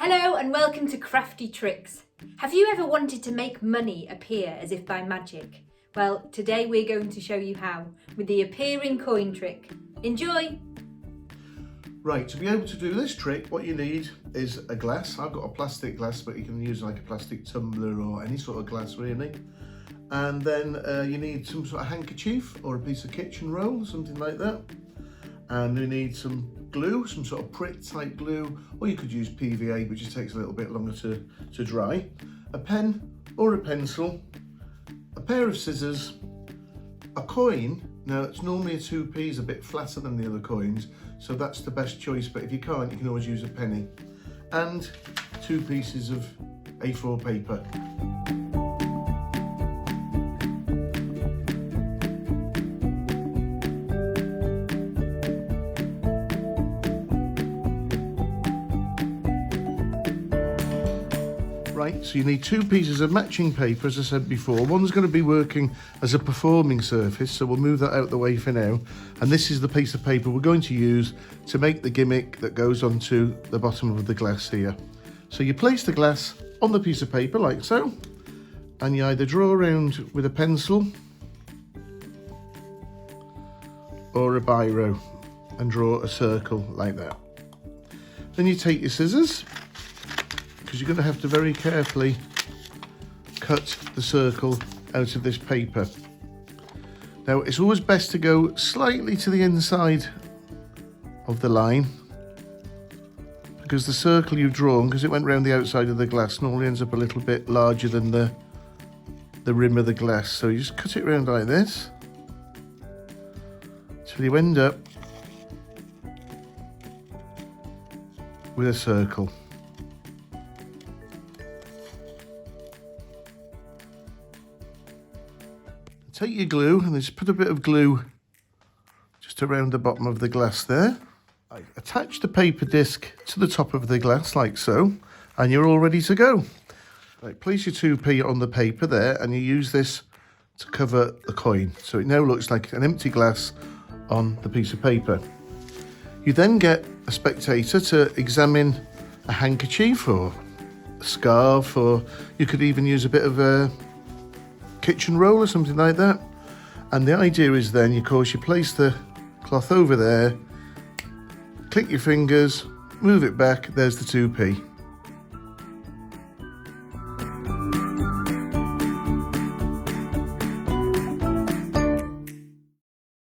Hello and welcome to Crafty Tricks. Have you ever wanted to make money appear as if by magic? Well, today we're going to show you how with the appearing coin trick. Enjoy! Right, to be able to do this trick, what you need is a glass. I've got a plastic glass, but you can use like a plastic tumbler or any sort of glass really. And then you need some sort of handkerchief or a piece of kitchen roll, something like that. And you need some glue, some sort of Pritt type glue, or you could use PVA, which just takes a little bit longer to dry. A pen or a pencil, a pair of scissors, a coin. Now it's normally a 2p, a bit flatter than the other coins, so that's the best choice, but if you can't, you can always use a penny. And 2 pieces of A4 paper. Right, so you need 2 pieces of matching paper, as I said before. One's going to be working as a performing surface, so we'll move that out of the way for now. And this is the piece of paper we're going to use to make the gimmick that goes onto the bottom of the glass here. So you place the glass on the piece of paper like so, and you either draw around with a pencil or a biro and draw a circle like that. Then you take your scissors, because you're going to have to very carefully cut the circle out of this paper. Now it's always best to go slightly to the inside of the line, because the circle you've drawn, because it went around the outside of the glass, normally ends up a little bit larger than the rim of the glass. So you just cut it around like this till you end up with a circle. Take your glue and just put a bit of glue just around the bottom of the glass there. Attach the paper disc to the top of the glass like so, and you're all ready to go. Right, place your 2p on the paper there, and you use this to cover the coin. So it now looks like an empty glass on the piece of paper. You then get a spectator to examine a handkerchief or a scarf, or you could even use a bit of a kitchen roll or something like that. And the idea is then, of course, you place the cloth over there, click your fingers, move it back, there's the 2p.